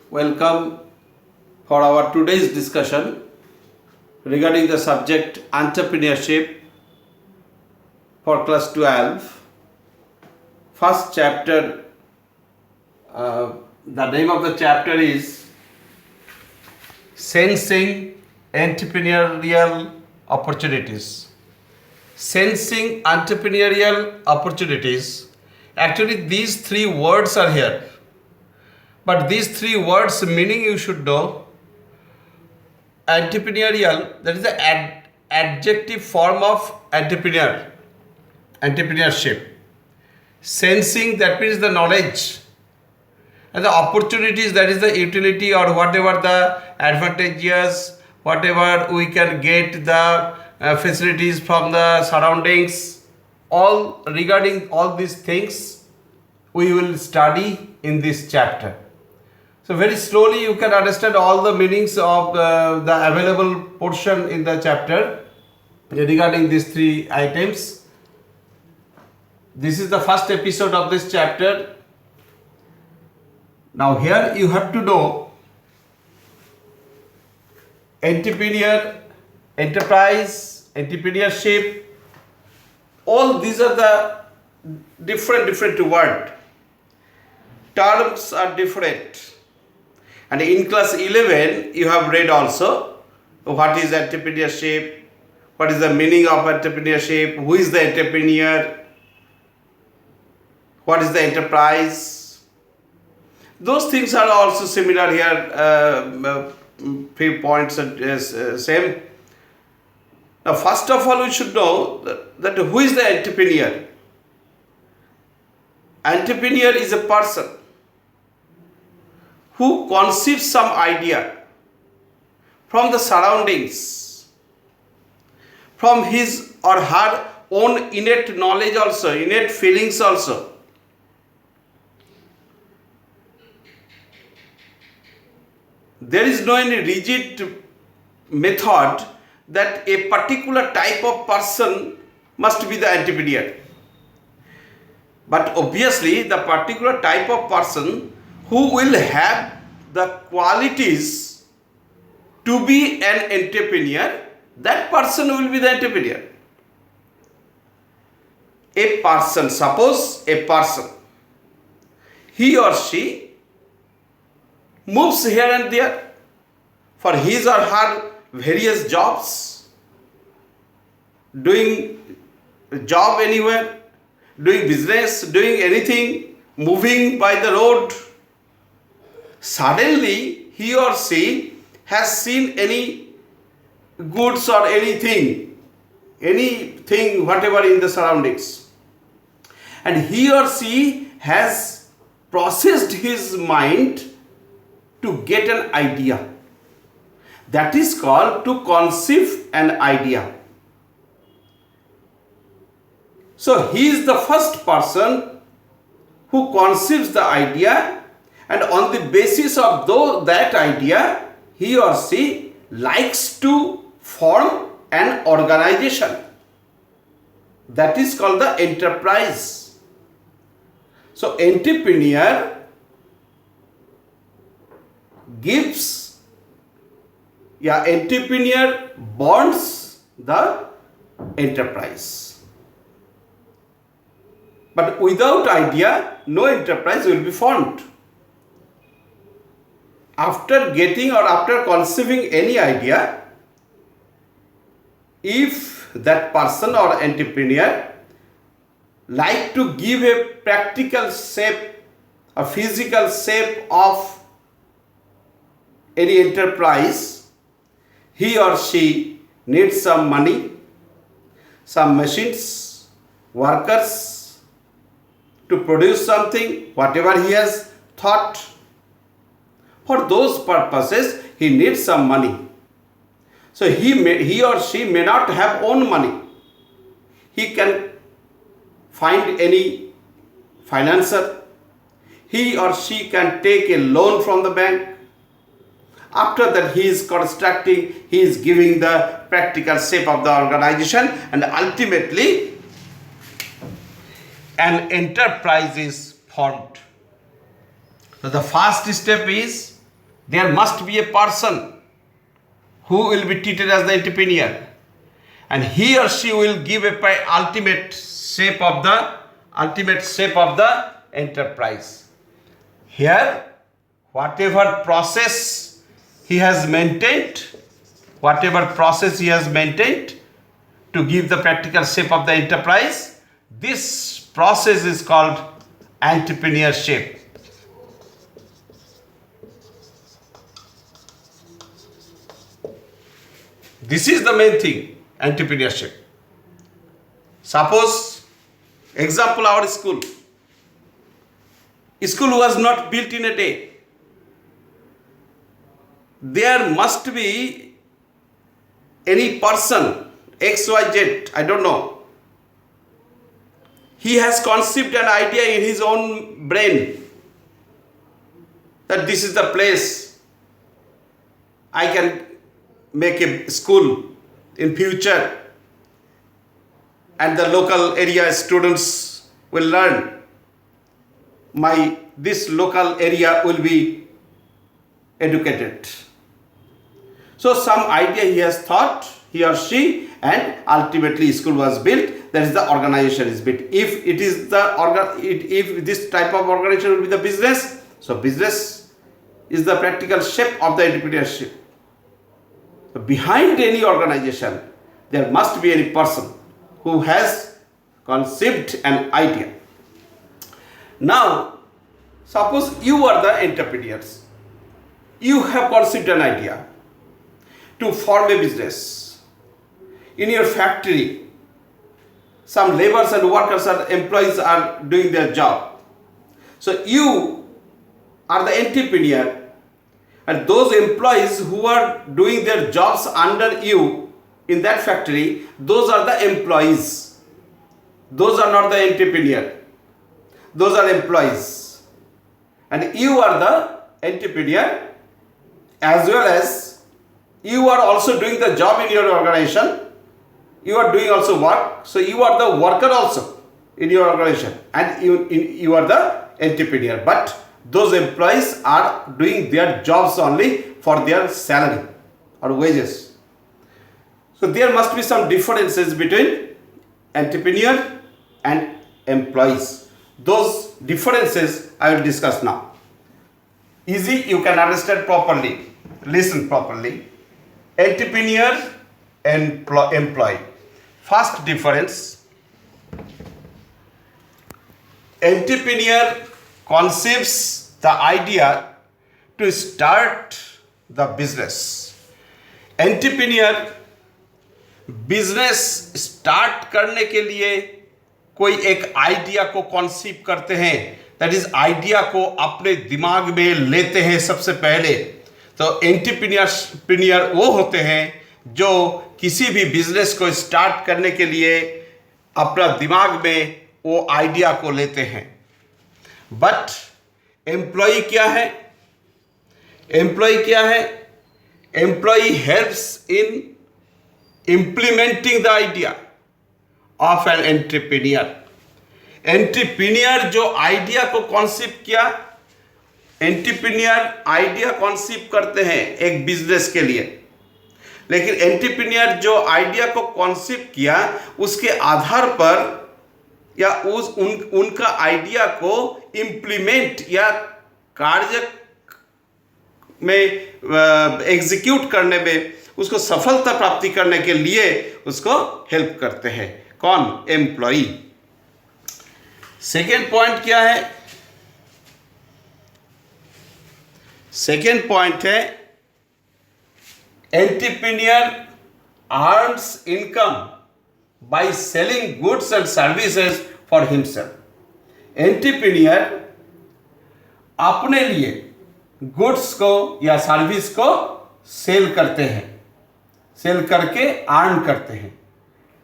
Welcome for our today's discussion regarding the subject entrepreneurship for class 12. First chapter, the name of the chapter is Sensing Entrepreneurial Opportunities. Sensing entrepreneurial opportunities. Actually, these three words are here. But these three words meaning you should know. Entrepreneurial, that is the adjective form of entrepreneurship. Sensing, that means the knowledge. And the opportunities, that is the utility or whatever the advantages, whatever we can get the facilities from the surroundings. All regarding all these things we will study in this chapter. So very slowly you can understand all the meanings of the available portion in the chapter regarding these three items. This is the first episode of this chapter. Now here you have to know entrepreneur, enterprise, entrepreneurship. All these are the different words. Terms are different. And in class 11, you have read also what is entrepreneurship, what is the meaning of entrepreneurship, who is the entrepreneur, what is the enterprise. Those things are also similar here, few points are same. Now, first of all, we should know that who is the entrepreneur. Entrepreneur is a person who conceives some idea from the surroundings, from his or her own innate knowledge also, innate feelings also. There is no any rigid method that a particular type of person must be the entrepreneur. But obviously, the particular type of person who will have the qualities to be an entrepreneur, that person will be the entrepreneur. A person, suppose a person, he or she moves here and there for his or her various jobs, doing job anywhere, doing business, doing anything, moving by the road. Suddenly he or she has seen any goods or anything whatever in the surroundings, and he or she has processed his mind to get an idea. That is called to conceive an idea. So he is the first person who conceives the idea, and on the basis of that idea, he or she likes to form an organization. That is called the enterprise. So entrepreneur entrepreneur bonds the enterprise. But without idea, no enterprise will be formed. After getting or after conceiving any idea, if that person or entrepreneur like to give a practical shape, a physical shape of any enterprise, he or she needs some money, some machines, workers to produce something, whatever he has thought. For those purposes, he needs some money. So he or she may not have own money. He can find any financer. He or she can take a loan from the bank. After that, he is constructing, he is giving the practical shape of the organization, and ultimately an enterprise is formed. So the first step is there must be a person who will be treated as the entrepreneur, and he or she will give a ultimate shape of the enterprise. Here, whatever process he has maintained to give the practical shape of the enterprise, this process is called entrepreneurship. This is the main thing, entrepreneurship. Suppose, example, our school was not built in a day. There must be any person, XYZ, I don't know. He has conceived an idea in his own brain that this is the place I can make a school in future, and the local area students will learn. This local area will be educated. So some idea he has thought, he or she, and ultimately school was built. That is, the organization is built. If this type of organization will be the business, so business is the practical shape of the entrepreneurship. So behind any organization, there must be any person who has conceived an idea. Now, suppose you are the entrepreneurs. You have conceived an idea to form a business. In your factory, some laborers and workers and employees are doing their job. So you are the entrepreneur, and those employees who are doing their jobs under you in that factory, those are the employees. Those are not the entrepreneur. Those are employees. And you are the entrepreneur, as well as you are also doing the job in your organization. You are doing also work. So you are the worker also in your organization, and you are the entrepreneur. But those employees are doing their jobs only for their salary or wages. So there must be some differences between entrepreneur and employees. Those differences I will discuss now. Easy, you can understand properly. Listen properly. Entrepreneur and employee. First difference: entrepreneur conceives the idea to start the business. Entrepreneur business start करने के लिए कोई एक idea को कॉन्सीव करते हैं, that is idea को अपने दिमाग में लेते हैं सबसे पहले. तो एंटरप्रेन्योर वो होते हैं जो किसी भी बिजनेस को स्टार्ट करने के लिए अपना दिमाग में वो आइडिया को लेते हैं. बट एम्प्लॉय क्या है? Employ helps in implementing the idea of an entrepreneur. Entrepreneur जो आइडिया को कॉन्सीव किया, एंटरप्रेन्योर आइडिया कॉन्सीव करते हैं एक बिजनेस के लिए, लेकिन एंटरप्रेन्योर जो आइडिया को कॉन्सीव किया उसके आधार पर या उनका आइडिया को इम्प्लीमेंट या कार्य में एग्जीक्यूट करने में, उसको सफलता प्राप्ति करने के लिए उसको हेल्प करते हैं. कौन? एम्प्लॉई. सेकेंड पॉइंट क्या है? सेकेंड पॉइंट है entrepreneur earns income by selling goods and services for himself. Entrepreneur अपने लिए गुड्स को या सर्विस को सेल करते हैं, सेल करके अर्न करते हैं.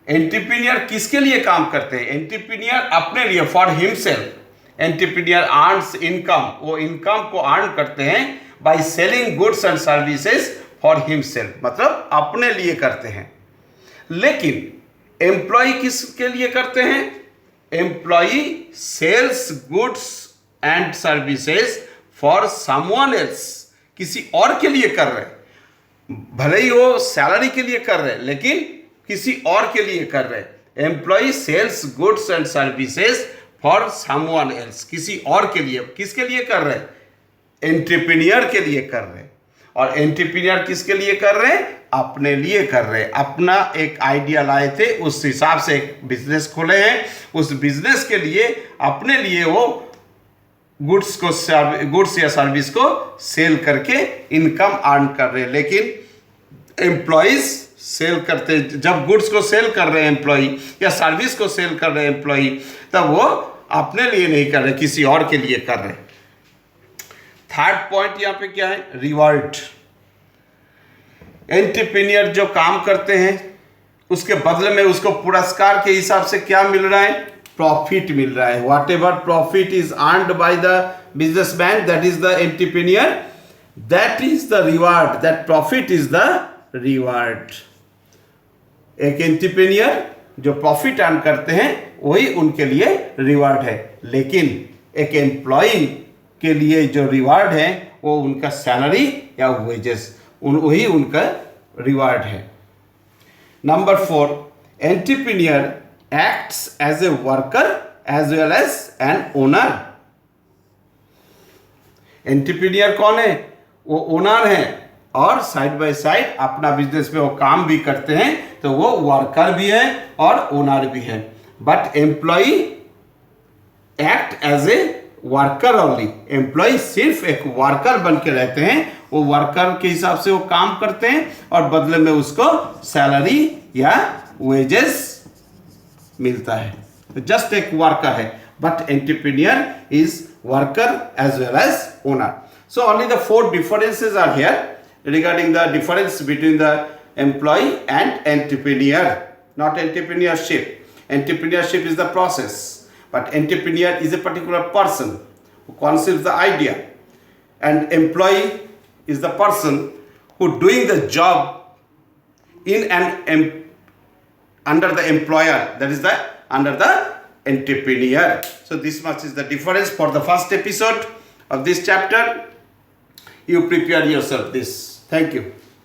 एंटरप्रेन्योर किसके लिए काम करते हैं? एंटरप्रेन्योर अपने लिए, for himself. Entrepreneur earns income, वो इनकम को अर्न करते हैं by selling goods and services for himself, मतलब अपने लिए करते हैं. लेकिन एम्प्लॉय किसके लिए करते हैं? Employ sells goods and services for someone else किसी और के लिए कर रहे हैं, भले ही वो सैलरी के लिए कर रहे हैं लेकिन किसी और के लिए कर रहे हैं। Employ sells goods and services for someone else, किसी और के लिए। किसके लिए कर रहे हैं? एंटरप्रेन्योर के लिए कर रहे हैं। और एंटरप्रेन्योर किसके लिए कर रहे हैं? अपने लिए कर रहे हैं। अपना एक आइडिया लाए थे, उस हिसाब से एक बिजनेस खोले हैं, उस बिजनेस के लिए अपने लिए वो गुड्स या सर्विस को सेल करके इनकम अर्न कर रहे हैं। लेकिन एम्प्लॉइज सेल करते, जब गुड्स को सेल कर रहे हैं एम्प्लॉय या सर्विस को सेल कर रहे हैं एम्प्लॉय, तब वो अपने लिए नहीं कर रहे, किसी और के लिए कर रहे हैं। थर्ड पॉइंट यहाँ पे क्या है? रिवॉर्ड। एंटरप्रेन्योर जो काम करते हैं उसके बदले में उसको पुरस्कार के हिसाब से क्या मिल रहा है? प्रॉफिट मिल रहा है। What ever profit is earned by the businessman, that is the entrepreneur, that is the reward, that profit is the reward. एक एंटरप्रेन्योर जो प्रॉफिट अर्न करते हैं वही उनके लिए रिवार्ड है, लेकिन एक एम्प्लॉय के लिए जो रिवार्ड है वो उनका सैलरी या वेजेस, वही उनका रिवार्ड है। Number 4, entrepreneur acts as a worker as well as an owner। Entrepreneur कौन है? वो ओनर है और साइड बाय साइड अपना बिजनेस में वो काम भी करते हैं, तो वो वर्कर भी है और ओनर भी है। But employ act as a worker only. Employ सिर्फ एक वर्कर बन के रहते हैं, वो वर्कर के हिसाब से वो काम करते हैं और बदले में उसको सैलरी या वेजेस मिलता है। तो जस्ट एक वर्कर है, but entrepreneur is worker as well as owner. So only the 4 differences are here regarding the difference between the employee and entrepreneur, not entrepreneurship. Entrepreneurship is the process, but entrepreneur is a particular person who conceives the idea, and employee is the person who doing the job in an under the employer, that is the under the entrepreneur. So this much is the difference for the first episode of this chapter. You prepare yourself this. Thank you.